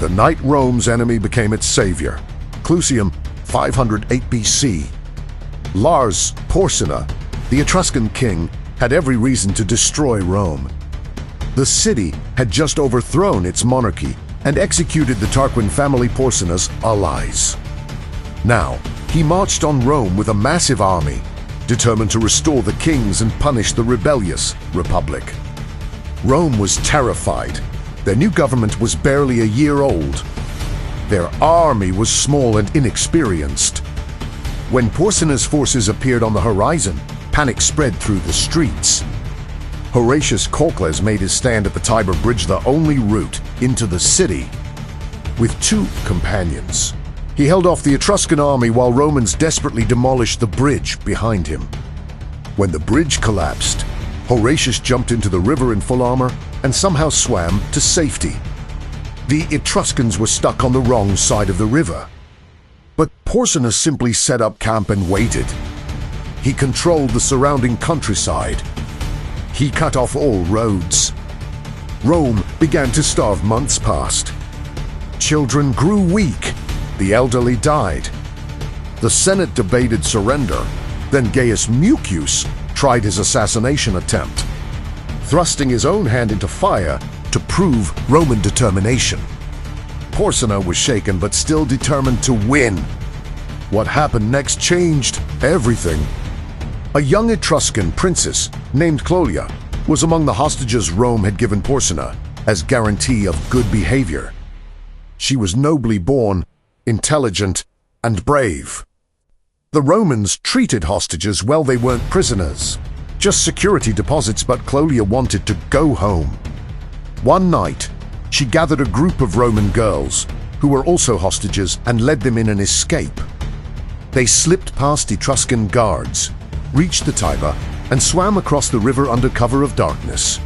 The night Rome's enemy became its savior. Clusium, 508 BC. Lars Porsena, the Etruscan king, had every reason to destroy Rome. The city had just overthrown its monarchy and executed the Tarquin family Porsena's allies. Now, he marched on Rome with a massive army, determined to restore the kings and punish the rebellious republic. Rome was terrified. Their new government was barely a year old. Their army was small and inexperienced. When Porsena's forces appeared on the horizon, panic spread through the streets. Horatius Cocles made his stand at the Tiber Bridge, the only route into the city. With 2 companions, he held off the Etruscan army while Romans desperately demolished the bridge behind him. When the bridge collapsed, Horatius jumped into the river in full armor and somehow swam to safety. The Etruscans were stuck on the wrong side of the river. But Porsena simply set up camp and waited. He controlled the surrounding countryside. He cut off all roads. Rome began to starve. Months passed. Children grew weak. The elderly died. The Senate debated surrender. Then Gaius Mucius tried his assassination attempt, thrusting his own hand into fire to prove Roman determination. Porsena was shaken but still determined to win. What happened next changed everything. A young Etruscan princess named Cloelia was among the hostages Rome had given Porsena as guarantee of good behavior. She was nobly born, intelligent, and brave. The Romans treated hostages well. They weren't prisoners, just security deposits, but Cloelia wanted to go home. One night, she gathered a group of Roman girls who were also hostages and led them in an escape. They slipped past Etruscan guards, reached the Tiber, and swam across the river under cover of darkness.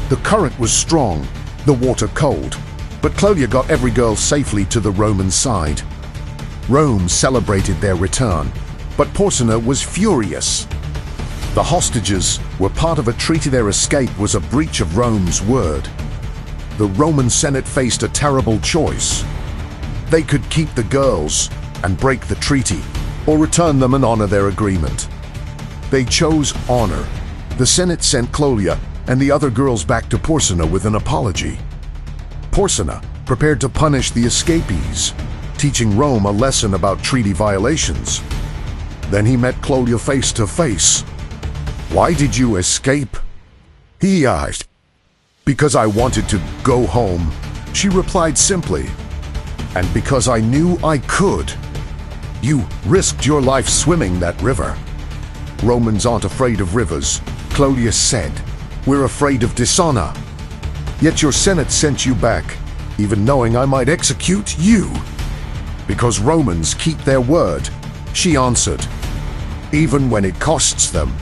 The current was strong, the water cold, but Cloelia got every girl safely to the Roman side. Rome celebrated their return, but Porsena was furious. The hostages were part of a treaty. Their escape was a breach of Rome's word. The Roman Senate faced a terrible choice. They could keep the girls and break the treaty, or return them and honor their agreement. They chose honor. The Senate sent Cloelia and the other girls back to Porsena with an apology. Porsena prepared to punish the escapees, teaching Rome a lesson about treaty violations. Then he met Cloelia face to face. "Why did you escape?" he asked. "Because I wanted to go home," she replied simply. "And because I knew I could." "You risked your life swimming that river." "Romans aren't afraid of rivers," Cloelia said. "We're afraid of dishonor. Yet your Senate sent you back, even knowing I might execute you." "Because Romans keep their word," she answered, "even when it costs them."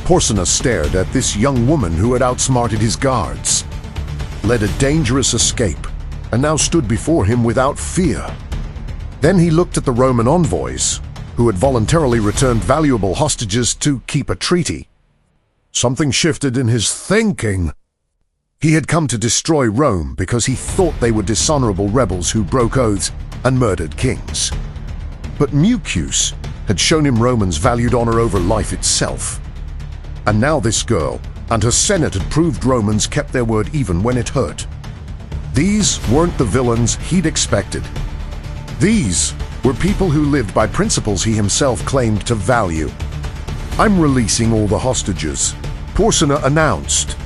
Porsena stared at this young woman who had outsmarted his guards, led a dangerous escape, and now stood before him without fear. Then he looked at the Roman envoys, who had voluntarily returned valuable hostages to keep a treaty. Something shifted in his thinking. He had come to destroy Rome because he thought they were dishonorable rebels who broke oaths and murdered kings. But Mucius had shown him Romans valued honor over life itself. And now this girl and her Senate had proved Romans kept their word even when it hurt. These weren't the villains he'd expected. These were people who lived by principles he himself claimed to value. "I'm releasing all the hostages," Porsena announced.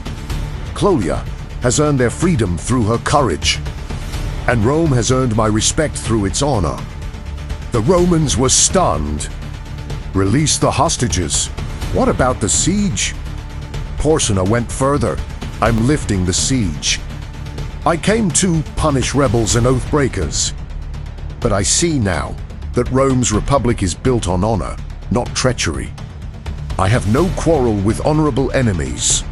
"Cloelia has earned their freedom through her courage, and Rome has earned my respect through its honor." The Romans were stunned. "Release the hostages. What about the siege?" Porsena went further. "I'm lifting the siege. I came to punish rebels and oath breakers. But I see now that Rome's republic is built on honor, not treachery. I have no quarrel with honorable enemies."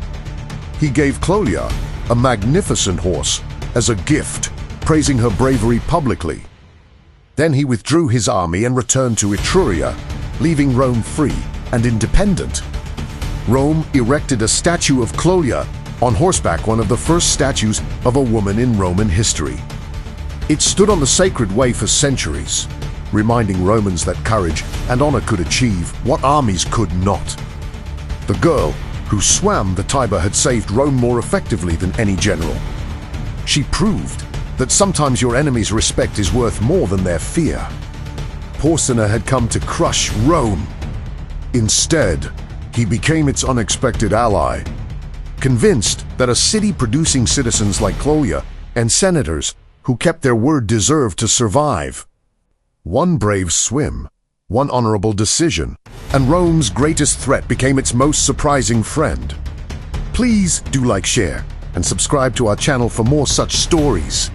He gave Cloelia a magnificent horse as a gift, praising her bravery publicly. Then he withdrew his army and returned to Etruria, leaving Rome free and independent. Rome erected a statue of Cloelia on horseback, one of the first statues of a woman in Roman history. It stood on the sacred way for centuries, reminding Romans that courage and honor could achieve what armies could not. The girl who swam the Tiber had saved Rome more effectively than any general. She proved that sometimes your enemy's respect is worth more than their fear. Porsena had come to crush Rome. Instead, he became its unexpected ally, convinced that a city producing citizens like Cloelia and senators who kept their word deserved to survive. One brave swim, one honorable decision, and Rome's greatest threat became its most surprising friend. Please do like, share, and subscribe to our channel for more such stories.